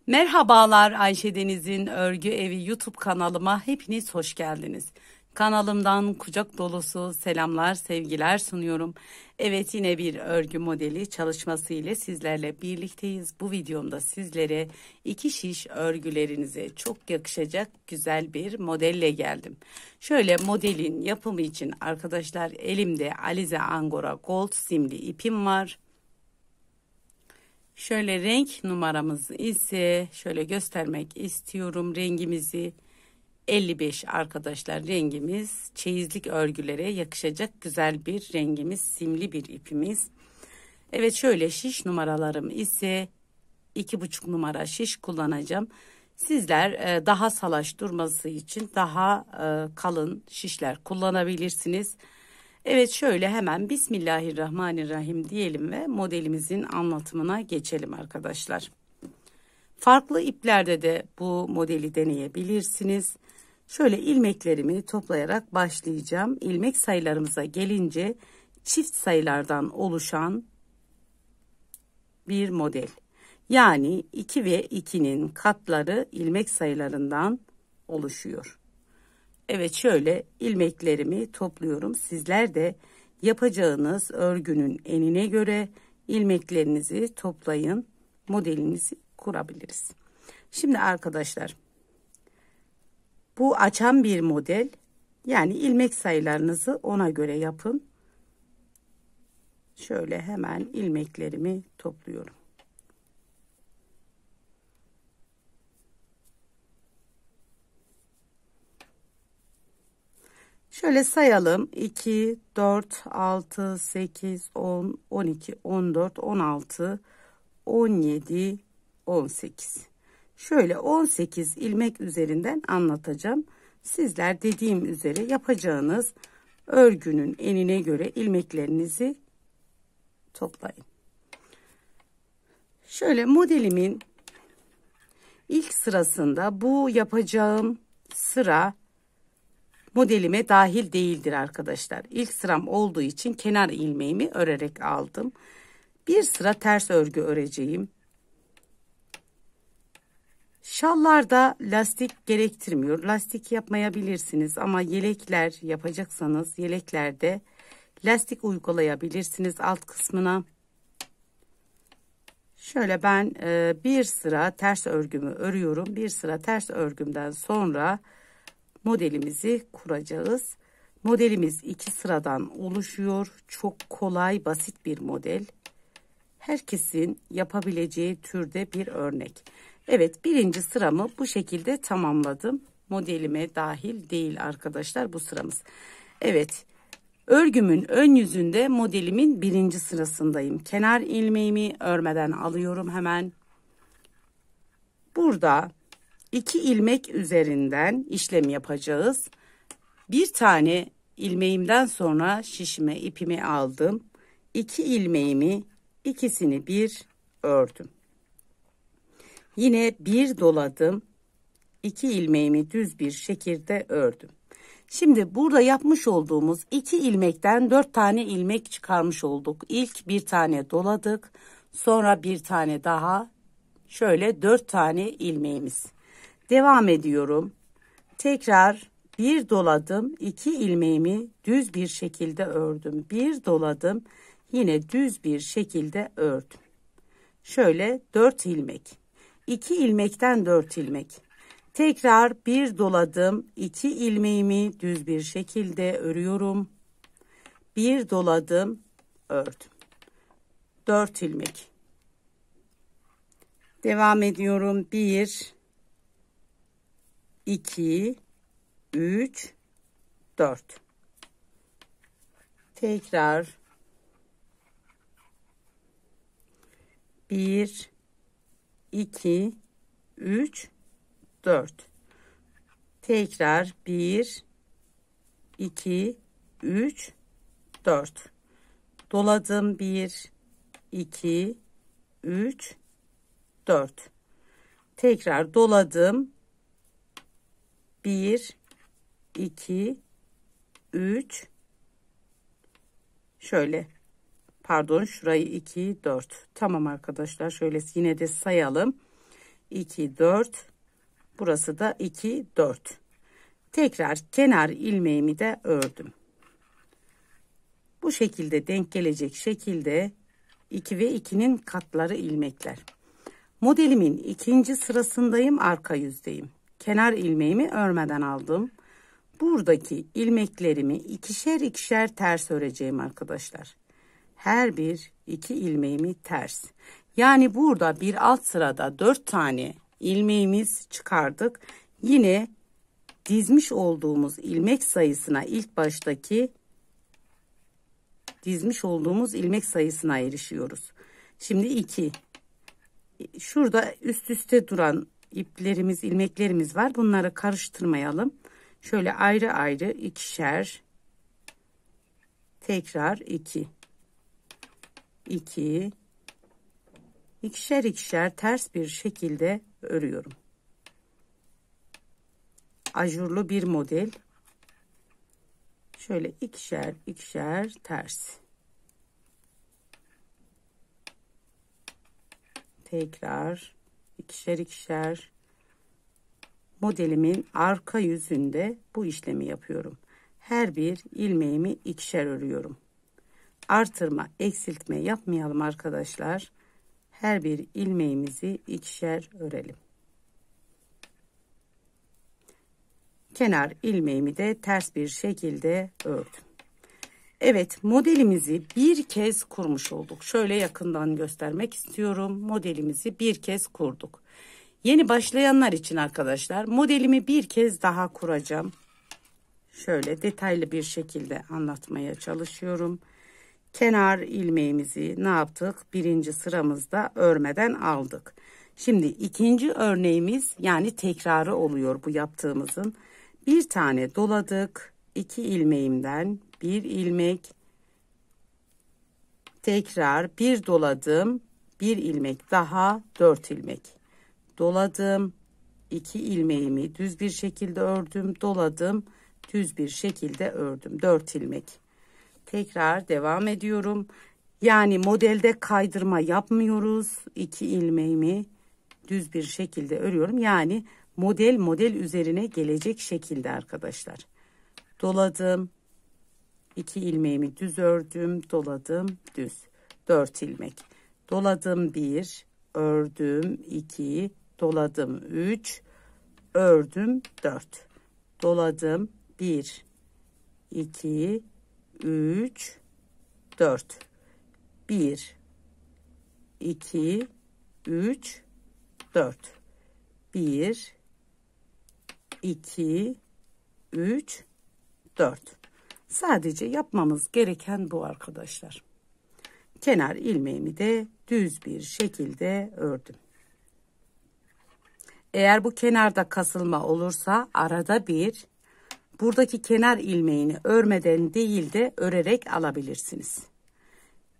Merhabalar, Ayşe Deniz'in Örgü Evi YouTube kanalıma hepiniz hoş geldiniz. Kanalımdan kucak dolusu selamlar, sevgiler sunuyorum. Evet, yine bir örgü modeli çalışması ile sizlerle birlikteyiz. Bu videomda sizlere iki şiş örgülerinize çok yakışacak güzel bir modelle geldim. Şöyle modelin yapımı için arkadaşlar elimde Alize Angora Gold simli ipim var. Şöyle renk numaramız ise şöyle göstermek istiyorum rengimizi. 55 arkadaşlar, rengimiz çeyizlik örgülere yakışacak güzel bir rengimiz, simli bir ipimiz. Evet, şöyle şiş numaralarım ise 2,5 numara şiş kullanacağım. Sizler daha salaş durması için daha kalın şişler kullanabilirsiniz. Evet, şöyle hemen Bismillahirrahmanirrahim diyelim ve modelimizin anlatımına geçelim arkadaşlar. Farklı iplerde de bu modeli deneyebilirsiniz. Şöyle ilmeklerimi toplayarak başlayacağım. İlmek sayılarımıza gelince çift sayılardan oluşan bir model. Yani 2 ve 2'nin katları ilmek sayılarından oluşuyor. Evet, şöyle ilmeklerimi topluyorum. Sizler de yapacağınız örgünün enine göre ilmeklerinizi toplayın. Modelinizi kurabiliriz. Şimdi arkadaşlar, bu açan bir model. Yani ilmek sayılarınızı ona göre yapın. Şöyle hemen ilmeklerimi topluyorum. Şöyle sayalım. 2, 4, 6, 8, 10, 12, 14, 16, 17, 18. Şöyle 18 ilmek üzerinden anlatacağım. Sizler dediğim üzere yapacağınız örgünün enine göre ilmeklerinizi toplayın. Şöyle modelimin ilk sırasında bu yapacağım sıra modelime dahil değildir arkadaşlar. İlk sıram olduğu için kenar ilmeğimi örerek aldım. Bir sıra ters örgü öreceğim. Şallarda lastik gerektirmiyor. Lastik yapmayabilirsiniz ama yelekler yapacaksanız yeleklerde lastik uygulayabilirsiniz alt kısmına. Şöyle ben bir sıra ters örgümü örüyorum. Bir sıra ters örgümden sonra modelimizi kuracağız. Modelimiz 2 sıradan oluşuyor. Çok kolay, basit bir model. Herkesin yapabileceği türde bir örnek. Evet, birinci sıramı bu şekilde tamamladım. Modelime dahil değil arkadaşlar bu sıramız. Evet, örgümün ön yüzünde modelimin birinci sırasındayım. Kenar ilmeğimi örmeden alıyorum hemen. Burada 2 ilmek üzerinden işlem yapacağız. Bir tane ilmeğimden sonra şişime ipimi aldım. 2 ilmeğimi ikisini bir ördüm. Yine bir doladım. 2 ilmeğimi düz bir şekilde ördüm. Şimdi burada yapmış olduğumuz 2 ilmekten 4 tane ilmek çıkarmış olduk. İlk bir tane doladık. Sonra bir tane daha. Şöyle 4 tane ilmeğimiz. Devam ediyorum. Tekrar bir doladım. 2 ilmeğimi düz bir şekilde ördüm. Bir doladım. Yine düz bir şekilde ördüm. Şöyle 4 ilmek. 2 ilmekten 4 ilmek. Tekrar bir doladım. 2 ilmeğimi düz bir şekilde örüyorum. Bir doladım, ördüm. 4 ilmek. Devam ediyorum. 1 2 3 4. Tekrar 1 2 3 4. Tekrar 1 2 3 4. Doladım. 1 2 3 4. Tekrar doladım. 1 2 3. Şöyle, pardon, şurayı 2 4. Tamam arkadaşlar, şöyle yine de sayalım. 2 4, burası da 2 4. Tekrar kenar ilmeğimi de ördüm. Bu şekilde denk gelecek şekilde 2 ve 2'nin katları ilmekler. Modelimin ikinci sırasındayım, arka yüzdeyim. Kenar ilmeğimi örmeden aldım. Buradaki ilmeklerimi ikişer ikişer ters öreceğim arkadaşlar. Her bir 2 ilmeğimi ters. Yani burada bir alt sırada 4 tane ilmeğimiz çıkardık. Yine dizmiş olduğumuz ilmek sayısına, ilk baştaki dizmiş olduğumuz ilmek sayısına erişiyoruz. Şimdi 2. Şurada üst üste duran iplerimiz, ilmeklerimiz var. Bunları karıştırmayalım. Şöyle ayrı ayrı ikişer, tekrar 2 2, ikişer ikişer ters bir şekilde örüyorum. Ajurlu bir model. Şöyle ikişer ikişer ters. Tekrar ikişer ikişer. Modelimin arka yüzünde bu işlemi yapıyorum. Her bir ilmeğimi ikişer örüyorum. Artırma, eksiltme yapmayalım arkadaşlar. Her bir ilmeğimizi ikişer örelim. Kenar ilmeğimi de ters bir şekilde ördüm. Evet, modelimizi bir kez kurmuş olduk. Şöyle yakından göstermek istiyorum. Modelimizi bir kez kurduk. Yeni başlayanlar için arkadaşlar modelimi bir kez daha kuracağım. Şöyle detaylı bir şekilde anlatmaya çalışıyorum. Kenar ilmeğimizi ne yaptık? Birinci sıramızda örmeden aldık. Şimdi ikinci örneğimiz, yani tekrarı oluyor bu yaptığımızın. Bir tane doladık. 2 ilmeğimden bir ilmek, tekrar bir doladım, bir ilmek daha, 4 ilmek doladım, 2 ilmeğimi düz bir şekilde ördüm, doladım, düz bir şekilde ördüm, 4 ilmek. Tekrar devam ediyorum. Yani modelde kaydırma yapmıyoruz. 2 ilmeğimi düz bir şekilde örüyorum. Yani model üzerine gelecek şekilde arkadaşlar. Doladım. 2 ilmeğimi düz ördüm, doladım, düz. 4 ilmek. Doladım 1, ördüm 2, doladım 3, ördüm 4. Doladım 1, 2, 3, 4. 1, 2, 3, 4. 1, 2, 3, 4. Sadece yapmamız gereken bu arkadaşlar. Kenar ilmeğimi de düz bir şekilde ördüm. Eğer bu kenarda kasılma olursa arada bir buradaki kenar ilmeğini örmeden değil de örerek alabilirsiniz.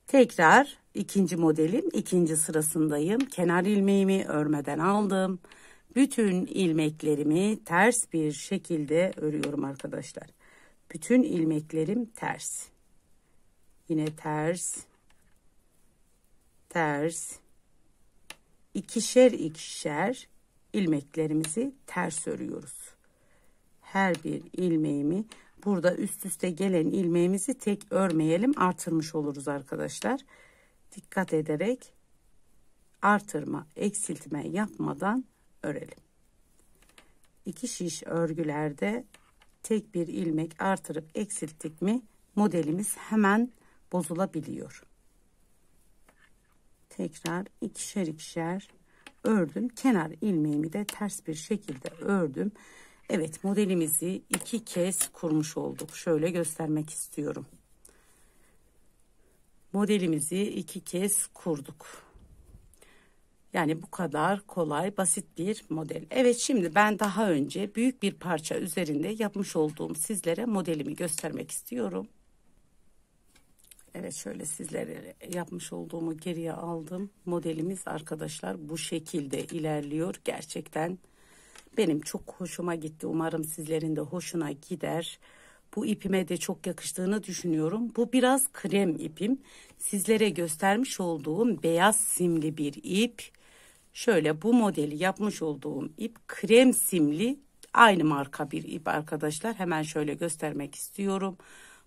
Tekrar ikinci modelim, ikinci sırasındayım. Kenar ilmeğimi örmeden aldım. Bütün ilmeklerimi ters bir şekilde örüyorum arkadaşlar. Bütün ilmeklerim ters. Yine ters. Ters. İkişer ikişer ilmeklerimizi ters örüyoruz. Her bir ilmeğimi, burada üst üste gelen ilmeğimizi tek örmeyelim, artırmış oluruz arkadaşlar. Dikkat ederek artırma, eksiltme yapmadan örelim. 2 şiş örgülerde tek bir ilmek artırıp eksilttik mi modelimiz hemen bozulabiliyor. Tekrar ikişer ikişer ördüm. Kenar ilmeğimi de ters bir şekilde ördüm. Evet, modelimizi 2 kez kurmuş olduk. Şöyle göstermek istiyorum. Modelimizi 2 kez kurduk. Yani bu kadar kolay, basit bir model. Evet, şimdi ben daha önce büyük bir parça üzerinde yapmış olduğum sizlere modelimi göstermek istiyorum. Evet, şöyle sizlere yapmış olduğumu geriye aldım. Modelimiz arkadaşlar bu şekilde ilerliyor. Gerçekten benim çok hoşuma gitti. Umarım sizlerin de hoşuna gider. Bu ipime de çok yakıştığını düşünüyorum. Bu biraz krem ipim. Sizlere göstermiş olduğum beyaz simli bir ip. Şöyle bu modeli yapmış olduğum ip krem simli, aynı marka bir ip arkadaşlar. Hemen şöyle göstermek istiyorum.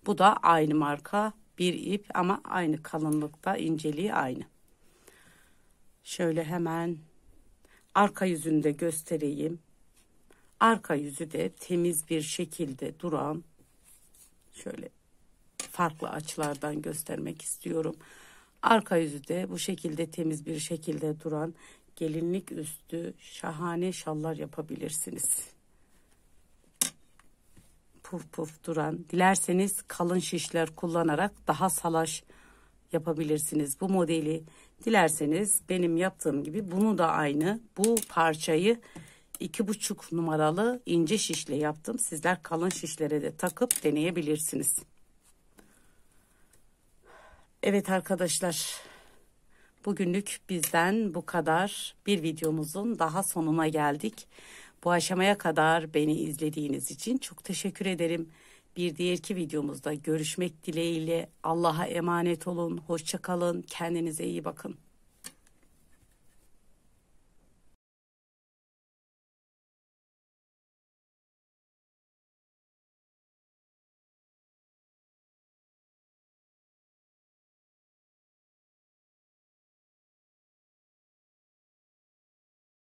Bu da aynı marka bir ip ama aynı kalınlıkta, inceliği aynı. Şöyle hemen arka yüzünü de göstereyim. Arka yüzü de temiz bir şekilde duran, şöyle farklı açılardan göstermek istiyorum. Arka yüzü de bu şekilde temiz bir şekilde duran, gelinlik üstü şahane şallar yapabilirsiniz. Puf puf duran, dilerseniz kalın şişler kullanarak daha salaş yapabilirsiniz bu modeli. Dilerseniz benim yaptığım gibi bunu da aynı bu parçayı 2,5 numaralı ince şişle yaptım. Sizler kalın şişlere de takıp deneyebilirsiniz. Evet arkadaşlar, bugünlük bizden bu kadar. Bir videomuzun daha sonuna geldik. Bu aşamaya kadar beni izlediğiniz için çok teşekkür ederim. Bir diğerki videomuzda görüşmek dileğiyle. Allah'a emanet olun. Hoşça kalın. Kendinize iyi bakın.